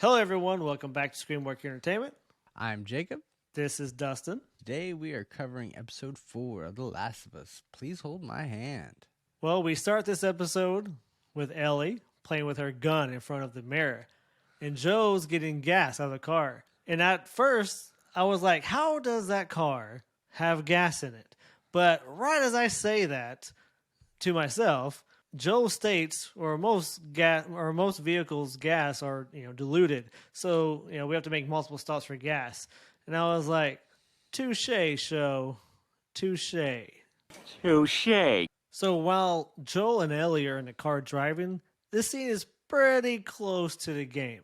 Hello, everyone. Welcome back to Screenwork Entertainment. I'm Jacob. This is Dustin. Today we are covering episode 4 of The Last of Us. Please hold my hand. Well, we start this episode with Ellie playing with her gun in front of the mirror, and Joe's getting gas out of the car. And at first, I was like, how does that car have gas in it? But right as I say that to myself, Joe states, or most vehicles' gas are diluted, so we have to make multiple stops for gas. And I was like, touche, show, touche. Touche. So while Joel and Ellie are in the car driving, this scene is pretty close to the game,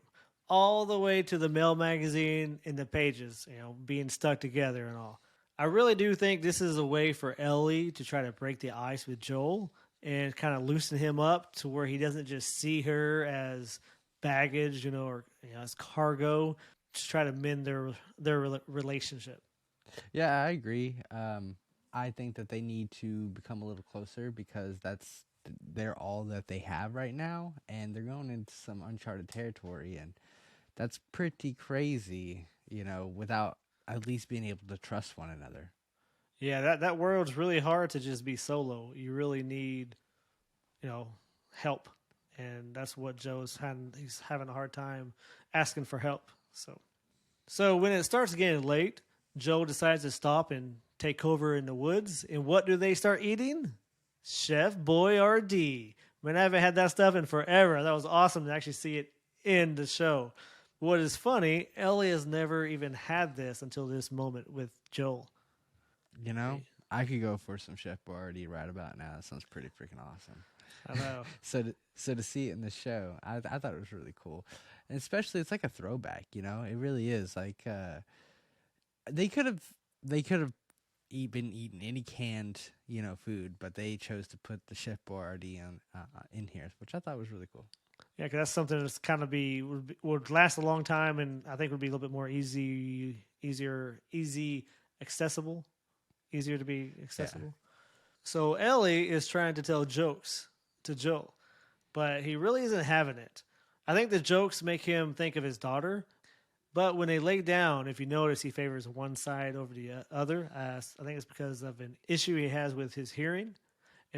all the way to the mail magazine and the pages, being stuck together and all. I really do think this is a way for Ellie to try to break the ice with Joel and kind of loosen him up to where he doesn't just see her as baggage, or as cargo, to try to mend their relationship. Yeah, I agree. I think that they need to become a little closer because they're all that they have right now, and they're going into some uncharted territory, and that's pretty crazy, without at least being able to trust one another. Yeah, that world's really hard to just be solo. You really need, help, and that's what Joe's having. He's having a hard time asking for help. So when it starts getting late, Joe decides to stop and take cover in the woods. And what do they start eating? Chef Boyardee. Man, I haven't had that stuff in forever. That was awesome to actually see it in the show. What is funny, Ellie has never even had this until this moment with Joel. I could go for some Chef Boyardee right about now. That sounds pretty freaking awesome. I know. So to see it in the show, I thought it was really cool, and especially it's like a throwback. It really is. Like they could have been eating any canned food, but they chose to put the Chef Boyardee on in here, which I thought was really cool. Yeah, because that's something that's kind of would last a long time, and I think would be a little bit more easy accessible. Easier to be accessible. Yeah. So Ellie is trying to tell jokes to Joel, but he really isn't having it. I think the jokes make him think of his daughter, but when they lay down, if you notice, he favors one side over the other. I think it's because of an issue he has with his hearing.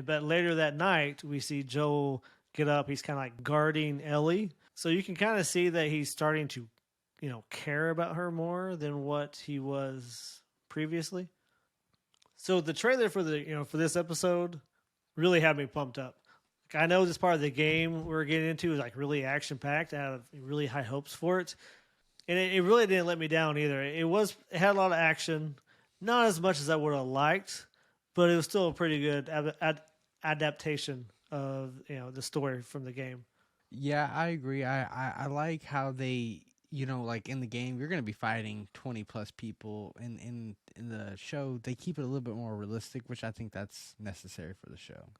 But later that night, we see Joel get up. He's kind of like guarding Ellie. So you can kind of see that he's starting to, care about her more than what he was previously. So the trailer for for this episode really had me pumped up. Like, I know this part of the game we're getting into is like really action packed. I have really high hopes for it, and it really didn't let me down either. It had a lot of action, not as much as I would have liked, but it was still a pretty good adaptation of the story from the game. Yeah, I agree. I like how they like in the game, you're going to be fighting 20 plus people. In the show, they keep it a little bit more realistic, which I think that's necessary for the show.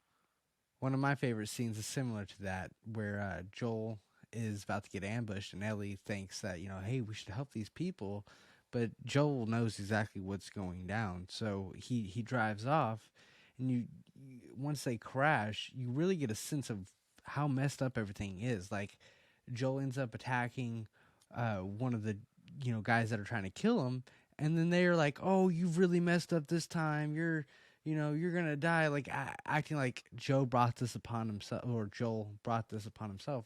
One of my favorite scenes is similar to that, where Joel is about to get ambushed, and Ellie thinks that, hey, we should help these people. But Joel knows exactly what's going down, so he drives off, and once they crash, you really get a sense of how messed up everything is. Like, Joel ends up attacking one of the guys that are trying to kill him, and then they're like, "Oh, you've really messed up this time. You're gonna die." Like acting like Joel brought this upon himself,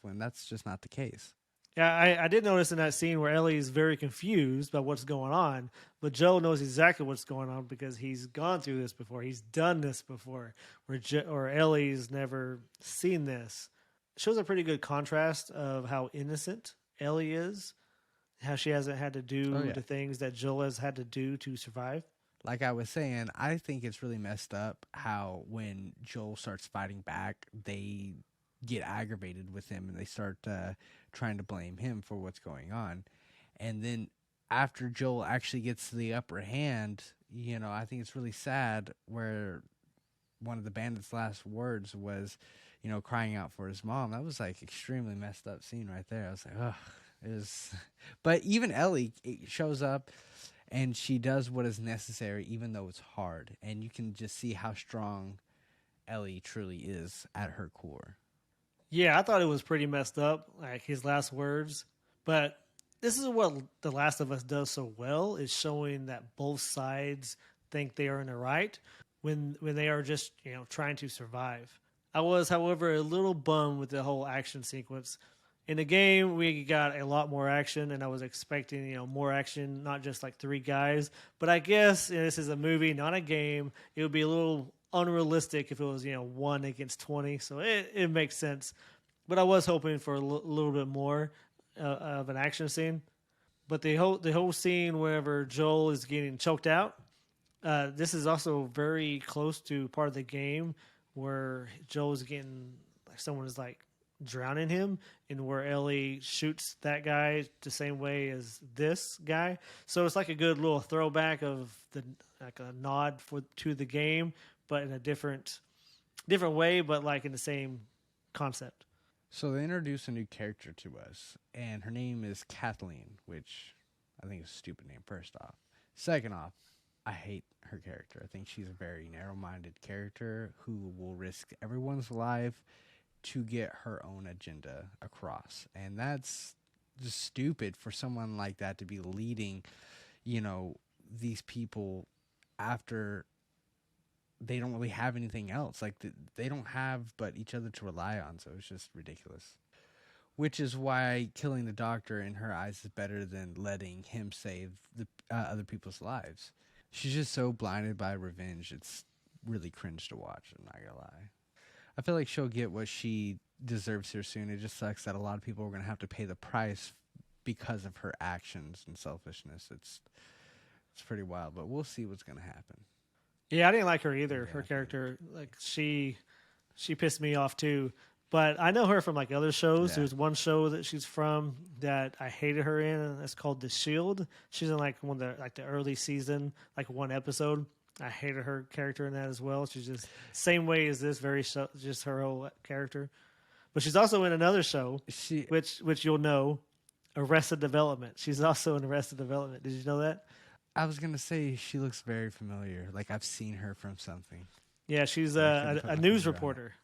when that's just not the case. Yeah, I did notice in that scene where Ellie is very confused about what's going on, but Joel knows exactly what's going on because he's gone through this before. He's done this before, or Ellie's never seen this. It shows a pretty good contrast of how innocent Ellie is, how she hasn't had to do the things that Joel has had to do to survive. Like I was saying, I think it's really messed up how when Joel starts fighting back, they get aggravated with him and they start trying to blame him for what's going on. And then after Joel actually gets the upper hand, I think it's really sad where one of the bandits' last words was, crying out for his mom. That was like extremely messed up scene right there. I was like, ugh. But even Ellie shows up and she does what is necessary, even though it's hard. And you can just see how strong Ellie truly is at her core. Yeah, I thought it was pretty messed up, like his last words. But this is what The Last of Us does so well, is showing that both sides think they are in the right when they are just, trying to survive. I was, however, a little bummed with the whole action sequence. In the game, we got a lot more action, and I was expecting, more action, not just like three guys. But I guess this is a movie, not a game. It would be a little unrealistic if it was, 1 against 20. So it makes sense. But I was hoping for a little bit more of an action scene. But the whole scene wherever Joel is getting choked out, this is also very close to part of the game where Joel is getting, like, someone is like drowning him, and where Ellie shoots that guy the same way as this guy. So it's like a good little throwback of like a nod to the game, but in a different way, but like in the same concept. So they introduce a new character to us, and her name is Kathleen, which I think is a stupid name, first off. Second off, I hate her character. I think she's a very narrow-minded character who will risk everyone's life to get her own agenda across. And that's just stupid for someone like that to be leading, these people after they don't really have anything else. Like, they don't have but each other to rely on, so it's just ridiculous. Which is why killing the doctor in her eyes is better than letting him save the other people's lives. She's just so blinded by revenge, it's really cringe to watch, I'm not gonna lie. I feel like she'll get what she deserves here soon. It just sucks that a lot of people are going to have to pay the price because of her actions and selfishness. It's pretty wild, but we'll see what's going to happen. Yeah, I didn't like her either. Her character, like, she pissed me off too. But I know her from like other shows. Yeah. There's one show that she's from that I hated her in, and it's called The Shield. She's in like one of the early season, like one episode. I hated her character in that as well. She's just same way as this, just her whole character. But she's also in another show, which you'll know, Arrested Development. She's also in Arrested Development. Did you know that? I was gonna say she looks very familiar. Like I've seen her from something. Yeah, she's a news reporter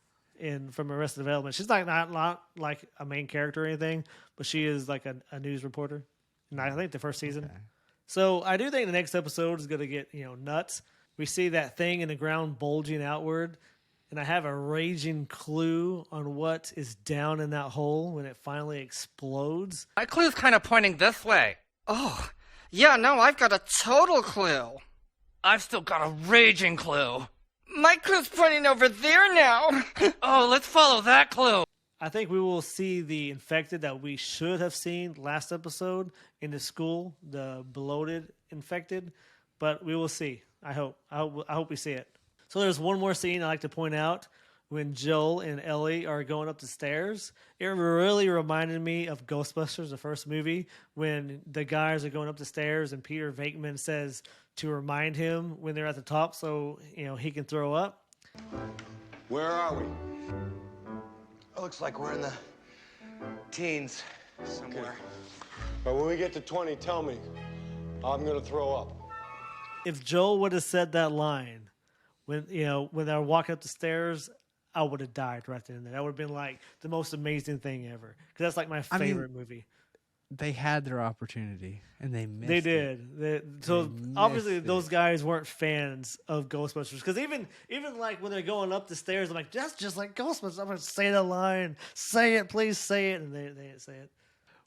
from Arrested Development. She's like not like a main character or anything, but she is like a news reporter. And I think the first season. Okay. So I do think the next episode is gonna get nuts. We see that thing in the ground bulging outward, and I have a raging clue on what is down in that hole when it finally explodes. My clue's kind of pointing this way. Oh, yeah, no, I've got a total clue. I've still got a raging clue. My clue's pointing over there now. Oh, let's follow that clue. I think we will see the infected that we should have seen last episode in the school, the bloated infected, but we will see. I hope we see it. So there's one more scene I like to point out when Joel and Ellie are going up the stairs. It really reminded me of Ghostbusters, the first movie, when the guys are going up the stairs and Peter Venkman says to remind him when they're at the top so he can throw up. Where are we? It looks like we're in the teens somewhere. Okay. But when we get to 20, tell me. I'm going to throw up. If Joel would have said that line when they were walking up the stairs, I would have died right then and there. That would have been like the most amazing thing ever. Because that's like my favorite movie. They had their opportunity and they missed it. They did. So obviously those guys weren't fans of Ghostbusters. Because even like when they're going up the stairs, I'm like, that's just like Ghostbusters. I'm going to say the line. Say it, please say it. And they didn't say it.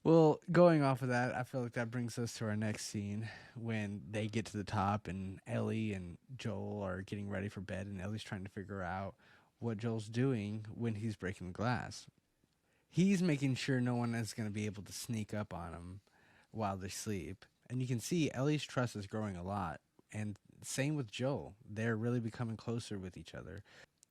Well, going off of that, I feel like that brings us to our next scene when they get to the top and Ellie and Joel are getting ready for bed, and Ellie's trying to figure out what Joel's doing when he's breaking the glass. He's making sure no one is going to be able to sneak up on him while they sleep. And you can see Ellie's trust is growing a lot, and same with Joel. They're really becoming closer with each other.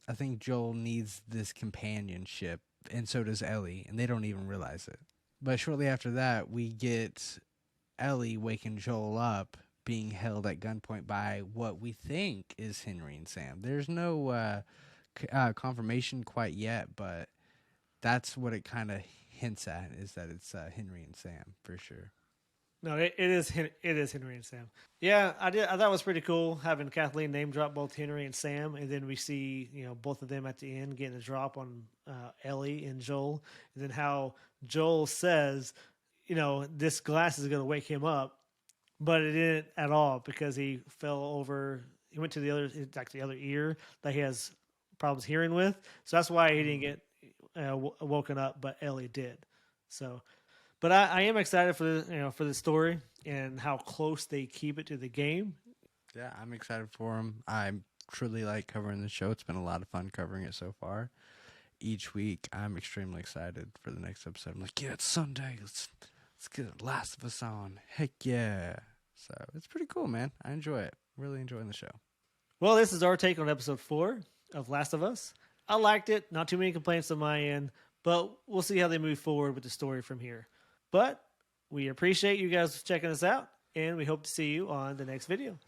I think Joel needs this companionship, and so does Ellie, and they don't even realize it. But shortly after that, we get Ellie waking Joel up, being held at gunpoint by what we think is Henry and Sam. There's no confirmation quite yet, but that's what it kind of hints at, is that it's Henry and Sam for sure. No, it is Henry and Sam. Yeah, I thought it was pretty cool having Kathleen name drop both Henry and Sam, and then we see both of them at the end getting a drop on Ellie and Joel, and then how Joel says this glass is going to wake him up, but it didn't at all because he fell over. He went to it's like the other ear that he has problems hearing with. So that's why he didn't get woken up, but Ellie did. So, but I am excited for for the story and how close they keep it to the game. Yeah, I'm excited for him. I truly like covering the show. It's been a lot of fun covering it so far. Each week, I'm extremely excited for the next episode. I'm like, yeah, it's Sunday. Let's get Last of Us on. Heck yeah. So it's pretty cool, man. I enjoy it. Really enjoying the show. Well, this is our take on episode 4 of Last of Us. I liked it. Not too many complaints on my end, but we'll see how they move forward with the story from here. But we appreciate you guys checking us out, and we hope to see you on the next video.